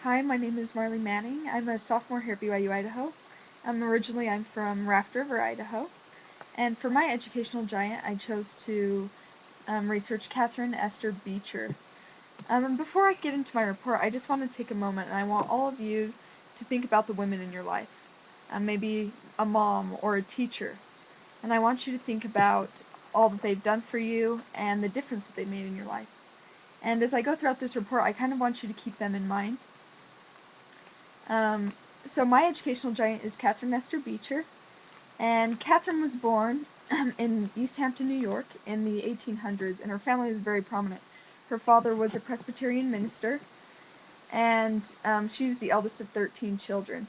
Hi, my name is Marley Manning. I'm a sophomore here at BYU, Idaho. Originally, I'm from Raft River, Idaho. And for my educational giant, I chose to research Catherine Esther Beecher. And before I get into my report, I just want to take a moment and I want all of you to think about the women in your life. Maybe a mom or a teacher. And I want you to think about all that they've done for you and the difference that they made in your life. And as I go throughout this report, I kind of want you to keep them in mind. So my educational giant is Catherine Esther Beecher, and Catherine was born in East Hampton, New York in the 1800s, and her family was very prominent. Her father was a Presbyterian minister, and she was the eldest of 13 children.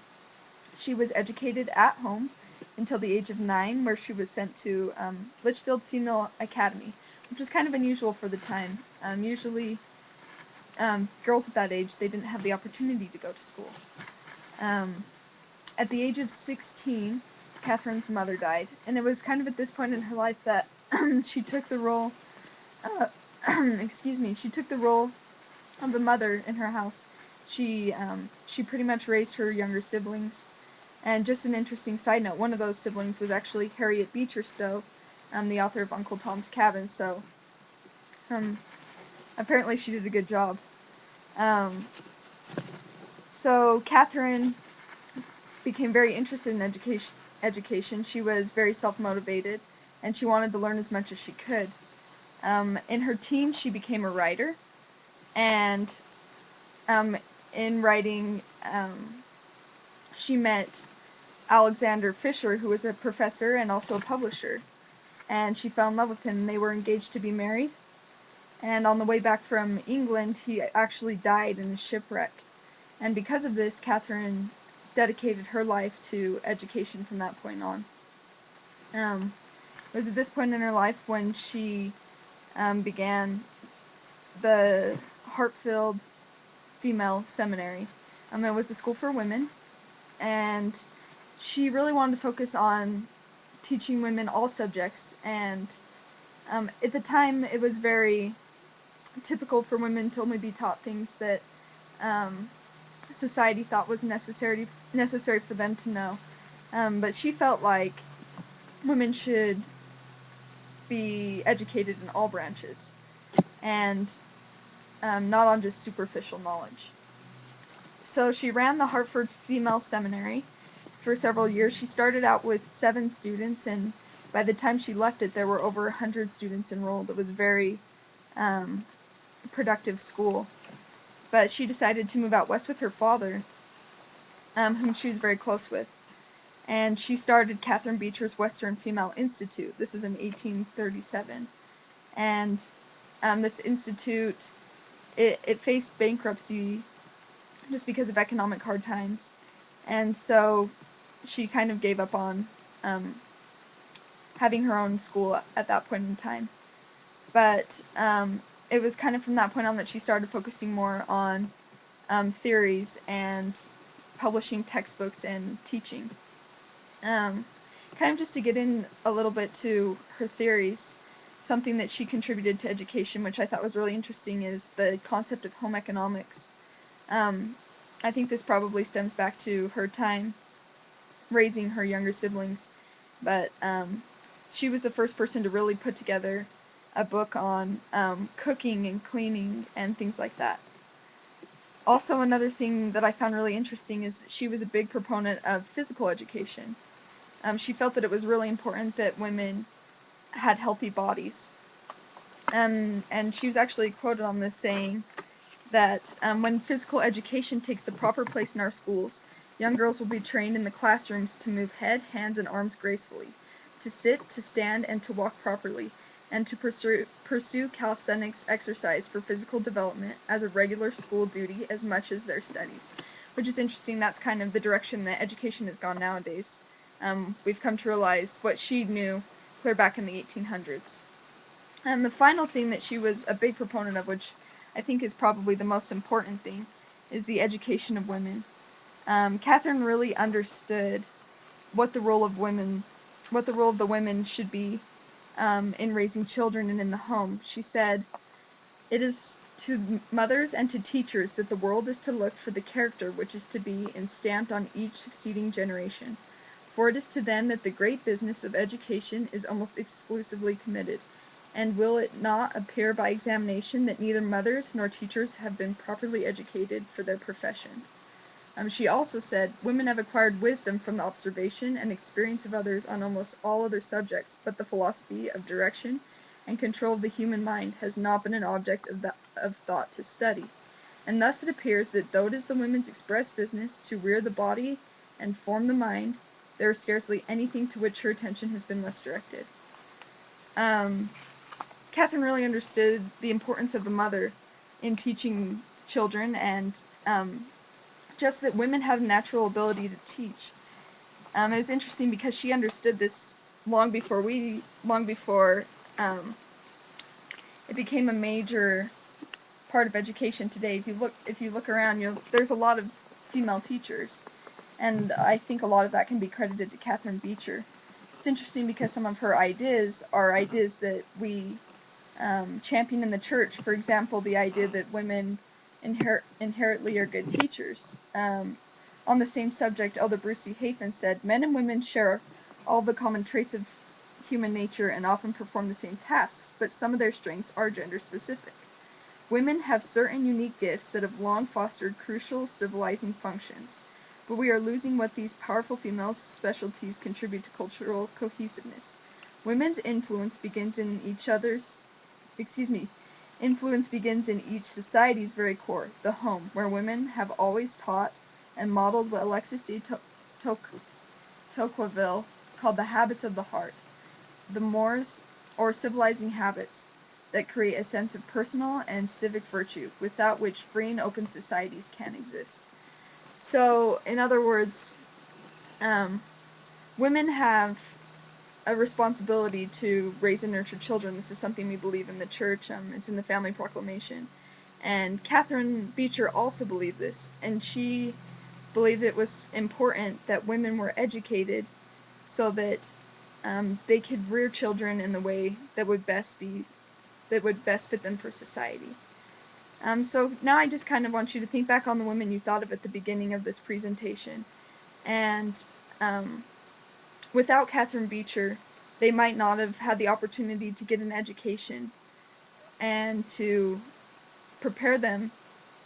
She was educated at home until the age of 9, where she was sent to Litchfield Female Academy, which was kind of unusual for the time. Usually, girls at that age, they didn't have the opportunity to go to school. At the age of 16, Catherine's mother died, and it was kind of at this point in her life that she took the role, she took the role of a mother in her house. She pretty much raised her younger siblings, and just an interesting side note, one of those siblings was actually Harriet Beecher Stowe, the author of Uncle Tom's Cabin, so apparently she did a good job. So Catherine became very interested in education. She was very self-motivated, and she wanted to learn as much as she could. In her teens, she became a writer, and in writing, she met Alexander Fisher, who was a professor and also a publisher, and she fell in love with him. They were engaged to be married, and on the way back from England, he actually died in a shipwreck. And because of this, Catherine dedicated her life to education from that point on. It was at this point in her life when she began the Hartfield Female Seminary. It was a school for women, and she really wanted to focus on teaching women all subjects, and at the time it was very typical for women to only be taught things that society thought was necessary for them to know. But she felt like women should be educated in all branches, and not on just superficial knowledge. So she ran the Hartford Female Seminary for several years. She started out with 7 students, and by the time she left it, there were over 100 students enrolled. It was a very productive school. But she decided to move out west with her father, whom she was very close with. And she started Catherine Beecher's Western Female Institute. This was in 1837. And this institute, it faced bankruptcy just because of economic hard times. And so she kind of gave up on having her own school at that point in time. But it was kind of from that point on that she started focusing more on theories and publishing textbooks and teaching. Kind of just to get in a little bit to her theories, something that she contributed to education, which I thought was really interesting, is the concept of home economics. I think this probably stems back to her time raising her younger siblings, but she was the first person to really put together a book on cooking and cleaning and things like that. Also, another thing that I found really interesting is that she was a big proponent of physical education. She felt that it was really important that women had healthy bodies. And she was actually quoted on this saying that when physical education takes the proper place in our schools, young girls will be trained in the classrooms to move head, hands, and arms gracefully, to sit, to stand, and to walk properly, and to pursue calisthenics exercise for physical development as a regular school duty as much as their studies. Which is interesting. That's kind of the direction that education has gone nowadays. We've come to realize what she knew clear back in the 1800s. And the final thing that she was a big proponent of, which I think is probably the most important thing, is the education of women. Catherine really understood what the role of the women should be in raising children and in the home. She said, "It is to mothers and to teachers that the world is to look for the character which is to be enstamped on each succeeding generation. For it is to them that the great business of education is almost exclusively committed. And will it not appear by examination that neither mothers nor teachers have been properly educated for their profession? She also said, women have acquired wisdom from the observation and experience of others on almost all other subjects, but the philosophy of direction and control of the human mind has not been an object of thought to study. And thus it appears that though it is the women's express business to rear the body and form the mind, there is scarcely anything to which her attention has been less directed. Catherine really understood the importance of the mother in teaching children, and just that women have a natural ability to teach. It was interesting because she understood this long before it became a major part of education today. If you look around, there's a lot of female teachers, and I think a lot of that can be credited to Catherine Beecher. It's interesting because some of her ideas are ideas that we champion in the church. For example, the idea that women inherently are good teachers. On the same subject, Elder Bruce C. Hafen said, "Men and women share all the common traits of human nature and often perform the same tasks, but some of their strengths are gender-specific. Women have certain unique gifts that have long fostered crucial civilizing functions, but we are losing what these powerful female specialties contribute to cultural cohesiveness. Women's influence begins in each society's very core, the home, where women have always taught and modeled what Alexis de Tocqueville called the habits of the heart, the mores, or civilizing habits, that create a sense of personal and civic virtue, without which free and open societies can't exist." So, in other words, women have a responsibility to raise and nurture children. This is something we believe in the church. It's in the Family Proclamation. And Catherine Beecher also believed this, and she believed it was important that women were educated so that they could rear children in the way that would best fit them for society. So now I just kind of want you to think back on the women you thought of at the beginning of this presentation. And without Catherine Beecher, they might not have had the opportunity to get an education and to prepare them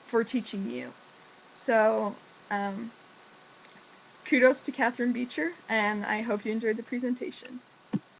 for teaching you. So, kudos to Catherine Beecher, and I hope you enjoyed the presentation.